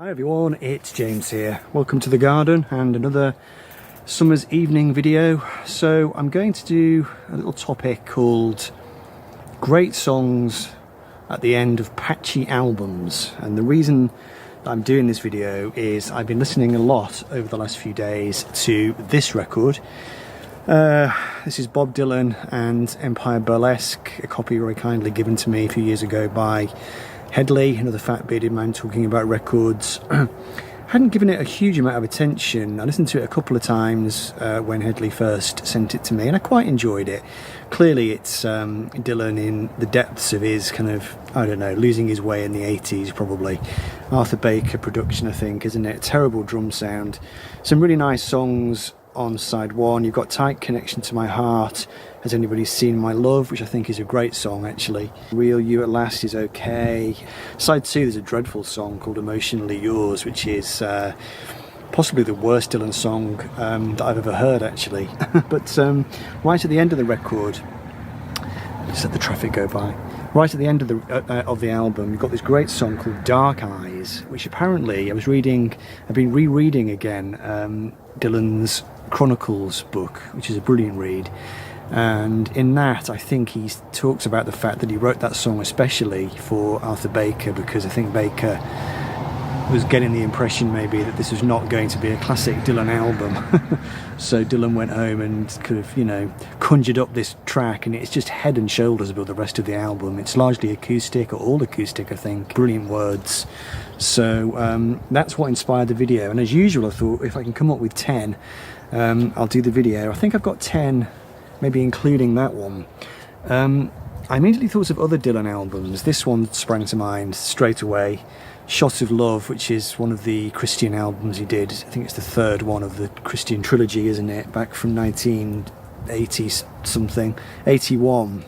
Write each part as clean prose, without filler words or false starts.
Hi everyone, it's James here. Welcome to the garden and another summer's evening video. So I'm going to do a little topic called great songs at the end of patchy albums. And the reason I'm doing this video is I've been listening a lot over the last few days to this record. This is Bob Dylan and Empire Burlesque, a copy very kindly given to me a few years ago by Headley, another fat bearded man talking about records. Hadn't given it a huge amount of attention. I listened to it a couple of times when Headley first sent it to me, and I quite enjoyed it. Clearly it's Dylan in the depths of his kind of, I don't know, losing his way in the 80s probably. Arthur Baker production, I think, isn't it? Terrible drum sound. Some really nice songs on side one. You've got Tight Connection to My Heart, Has Anybody Seen My Love, which I think is a great song actually. Real You at Last is okay. Side two, there's a dreadful song called Emotionally Yours, which is possibly the worst Dylan song that I've ever heard actually. But right at the end of the record, just let the traffic go by. Right at the end of the album, you've got this great song called Dark Eyes, which apparently I've been rereading again Dylan's Chronicles book, which is a brilliant read. And in that, I think he talks about the fact that he wrote that song especially for Arthur Baker, because I think Baker was getting the impression maybe that this was not going to be a classic Dylan album. So Dylan went home and kind of, you know, conjured up this track, and it's just head and shoulders above the rest of the album. It's largely acoustic, or all acoustic, I think. Brilliant words. So that's what inspired the video. And as usual, I thought if I can come up with 10, I'll do the video. I think I've got 10, maybe including that one. I immediately thought of other Dylan albums. This one sprang to mind straight away. Shot of Love, which is one of the Christian albums he did. I think it's the third one of the Christian trilogy, isn't it? Back from 1980 something, 81.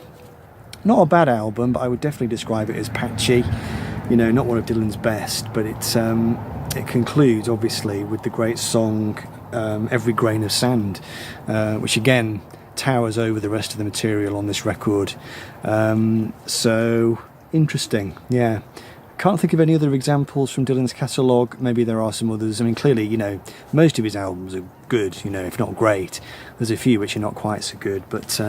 Not a bad album, but I would definitely describe it as patchy. You know, not one of Dylan's best, but it concludes obviously with the great song Every Grain of Sand, which again towers over the rest of the material on this record. So interesting, yeah. Can't think of any other examples from Dylan's catalogue. Maybe there are some others. I mean, clearly, you know, most of his albums are good, you know, if not great. There's a few which are not quite so good, but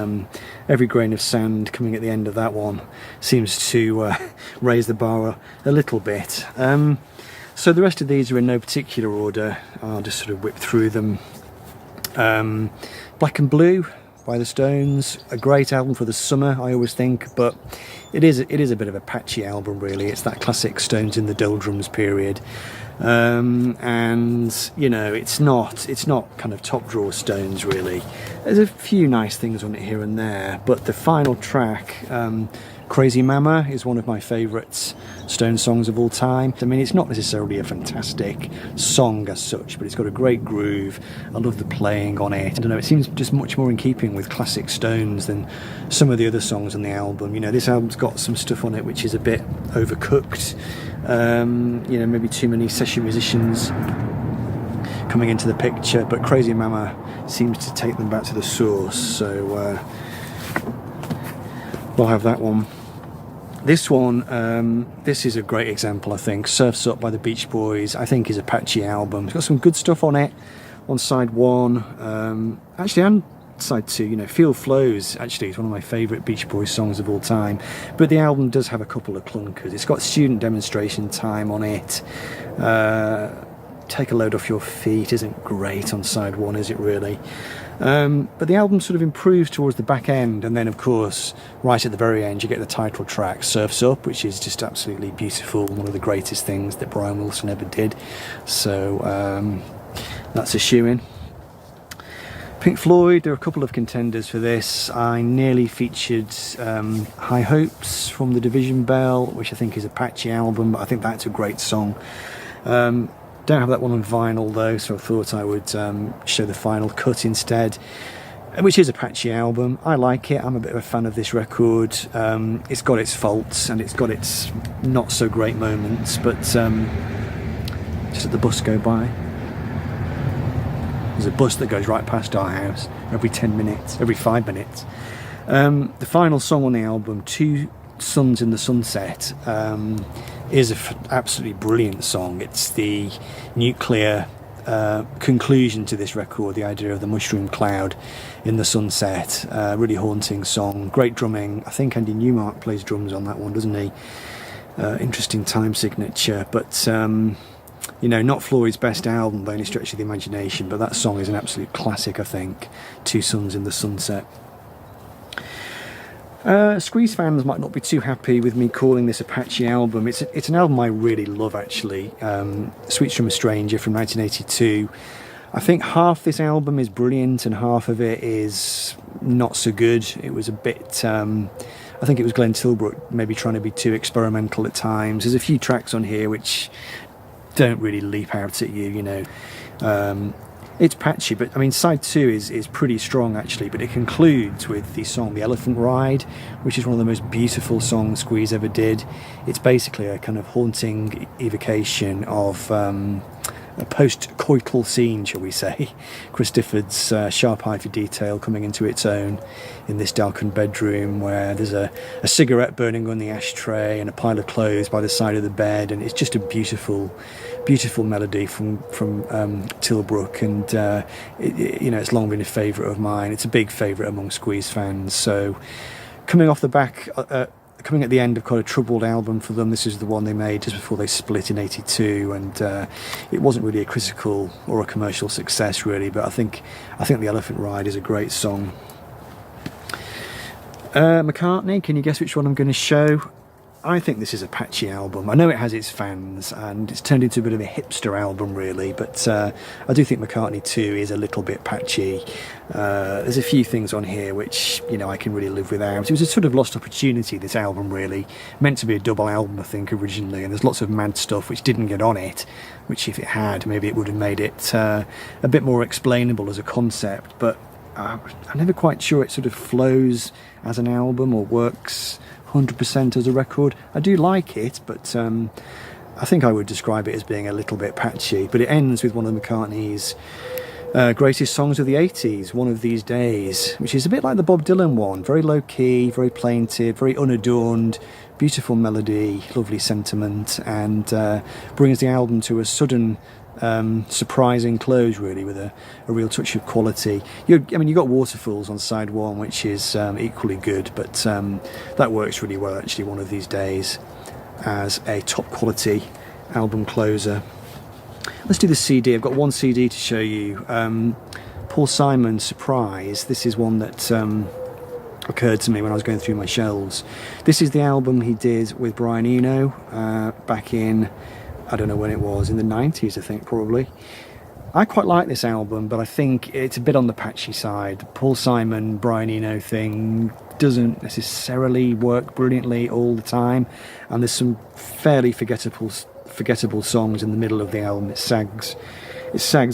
Every Grain of Sand coming at the end of that one seems to raise the bar a little bit. So the rest of these are in no particular order. I'll just sort of whip through them. Black and Blue by the Stones, a great album for the summer, I always think, but it is a bit of a patchy album really. It's that classic Stones in the doldrums period, and you know, it's not kind of top drawer Stones really. There's a few nice things on it here and there, but the final track, Crazy Mama, is one of my favourites Stone songs of all time. I mean, it's not necessarily a fantastic song as such, but it's got a great groove. I love the playing on it. I don't know, it seems just much more in keeping with classic Stones than some of the other songs on the album. You know, this album's got some stuff on it which is a bit overcooked. You know, maybe too many session musicians coming into the picture, but Crazy Mama seems to take them back to the source, so we'll have that one. This one, this is a great example, I think. Surf's Up by the Beach Boys, I think is a patchy album. It's got some good stuff on it, on side one, actually, and side two. You know, Feel Flows actually is one of my favourite Beach Boys songs of all time, but the album does have a couple of clunkers. It's got Student Demonstration Time on it. Take a Load Off Your Feet isn't great on side one, is it really? But the album sort of improves towards the back end, and then of course right at the very end you get the title track Surf's Up, which is just absolutely beautiful, one of the greatest things that Brian Wilson ever did. So that's a shoo-in. Pink Floyd, there are a couple of contenders for this. I nearly featured High Hopes from the Division Bell, which I think is a patchy album, but I think that's a great song. Don't have that one on vinyl though, so I thought I would show the final cut instead, which is a patchy album. I like it. I'm a bit of a fan of this record. It's got its faults and it's got its not so great moments, but just let the bus go by. There's a bus that goes right past our house every 10 minutes, every 5 minutes. The final song on the album, Two Suns in the Sunset, is a absolutely brilliant song. It's the nuclear conclusion to this record, the idea of the mushroom cloud in the sunset. Really haunting song, great drumming. I think Andy Newmark plays drums on that one, doesn't he? Interesting time signature, but you know, not Floyd's best album by any stretch of the imagination, but that song is an absolute classic, I think. Two Suns in the Sunset. Squeeze fans might not be too happy with me calling this a Patchy album. It's an album I really love, actually. Sweets from a Stranger from 1982. I think half this album is brilliant and half of it is not so good. It was a bit... I think it was Glenn Tilbrook maybe trying to be too experimental at times. There's a few tracks on here which don't really leap out at you, you know. It's patchy, but I mean, side 2 is pretty strong actually, but it concludes with the song The Elephant Ride, which is one of the most beautiful songs Squeeze ever did. It's basically a kind of haunting evocation of a post-coital scene, shall we say. Chris Difford's sharp eye for detail coming into its own in this darkened bedroom where there's a cigarette burning on the ashtray and a pile of clothes by the side of the bed, and it's just a beautiful melody from Tilbrook, and you know, it's long been a favourite of mine. It's a big favourite among Squeeze fans. So coming off the back, coming at the end of quite a troubled album for them, this is the one they made just before they split in '82, and it wasn't really a critical or a commercial success really, but I think The Elephant Ride is a great song. McCartney, can you guess which one I'm going to show? I think this is a patchy album. I know it has its fans and it's turned into a bit of a hipster album really, but I do think McCartney 2 is a little bit patchy. There's a few things on here which, you know, I can really live without. It was a sort of lost opportunity, this album really. Meant to be a double album I think originally, and there's lots of mad stuff which didn't get on it, which if it had, maybe it would have made it a bit more explainable as a concept, but I'm never quite sure it sort of flows as an album or works 100% as a record. I do like it, but I think I would describe it as being a little bit patchy. But it ends with one of McCartney's greatest songs of the 80s, One of These Days, which is a bit like the Bob Dylan one. Very low-key, very plaintive, very unadorned, beautiful melody, lovely sentiment, and brings the album to a sudden surprising close really, with a real touch of quality. I mean, you got Waterfalls on side 1, which is equally good, but that works really well actually, One of These Days, as a top quality album closer. Let's do the CD. I've got one CD to show you. Paul Simon's Surprise. This is one that occurred to me when I was going through my shelves. This is the album he did with Brian Eno back in, I don't know when it was, in the 90s I think, probably. I quite like this album, but I think it's a bit on the patchy side. The Paul Simon, Brian Eno thing doesn't necessarily work brilliantly all the time, and there's some fairly forgettable songs in the middle of the album. It sags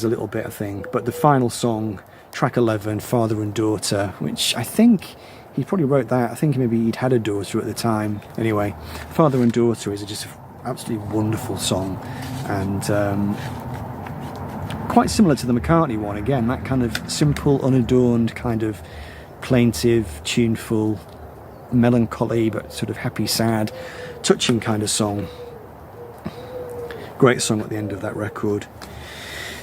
a little bit, I think, but the final song, track 11, Father and Daughter, which I think he probably wrote that, I think maybe he'd had a daughter at the time. Anyway, Father and Daughter is just absolutely wonderful song, and quite similar to the McCartney one again, that kind of simple, unadorned, kind of plaintive, tuneful, melancholy but sort of happy, sad, touching kind of song. Great song at the end of that record.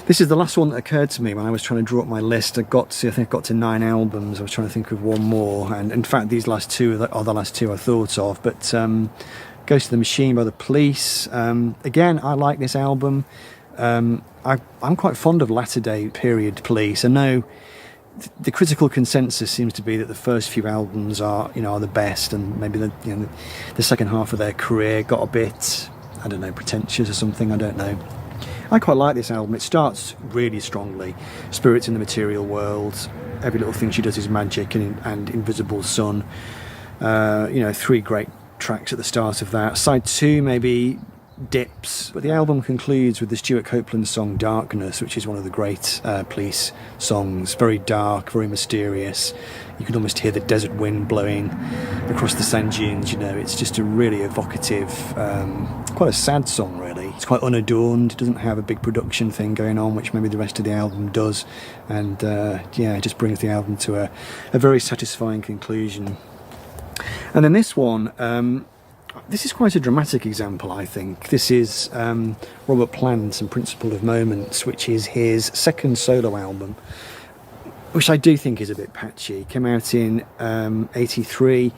This is the last one that occurred to me when I was trying to draw up my list. I think I got to 9 albums. I was trying to think of one more, and in fact these last two are the last two I thought of, but Ghost of the Machine by The Police. Again, I like this album. I'm quite fond of latter day period Police. I know the critical consensus seems to be that the first few albums are the best, and maybe the second half of their career got a bit, I don't know, pretentious or something, I don't know. I quite like this album. It starts really strongly. Spirits in the Material World, Every Little Thing She Does Is Magic, and Invisible Sun. 3 great tracks at the start of that. Side 2 maybe dips, but the album concludes with the Stuart Copeland song Darkness, which is one of the great Police songs. Very dark, very mysterious. You can almost hear the desert wind blowing across the sand dunes. It's just a really evocative, quite a sad song really. It's quite unadorned, it doesn't have a big production thing going on, which maybe the rest of the album does, and it just brings the album to a very satisfying conclusion. And then this one, this is quite a dramatic example, I think. This is Robert Plant and Principle of Moments, which is his second solo album, which I do think is a bit patchy. Came out in '83.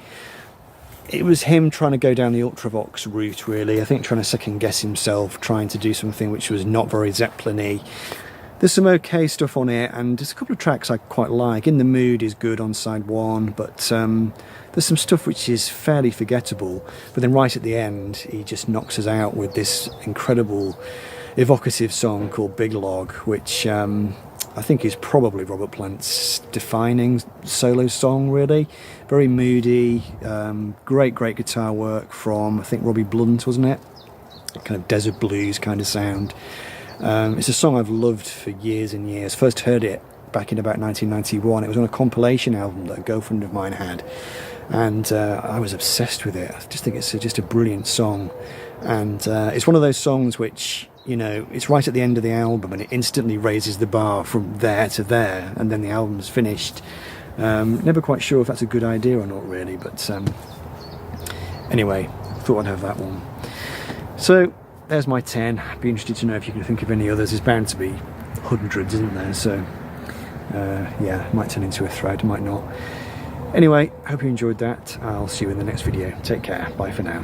It was him trying to go down the Ultravox route, really. I think trying to second guess himself, trying to do something which was not very Zeppelin-y. There's some okay stuff on it, and there's a couple of tracks I quite like. In the Mood is good on side one, but there's some stuff which is fairly forgettable. But then right at the end, he just knocks us out with this incredible, evocative song called Big Log, which I think is probably Robert Plant's defining solo song, really. Very moody, great guitar work from, I think, Robbie Blunt, wasn't it? Kind of desert blues kind of sound. It's a song I've loved for years and years. First heard it back in about 1991. It was on a compilation album that a girlfriend of mine had, and I was obsessed with it. I just think it's just a brilliant song, and it's one of those songs which, you know, it's right at the end of the album and it instantly raises the bar from there to there, and then the album's finished. Never quite sure if that's a good idea or not, really, but anyway, thought I'd have that one. So there's my 10. I'd be interested to know if you can think of any others. There's bound to be hundreds, isn't there? So yeah, it might turn into a thread, might not. Anyway, hope you enjoyed that. I'll see you in the next video. Take care. Bye for now.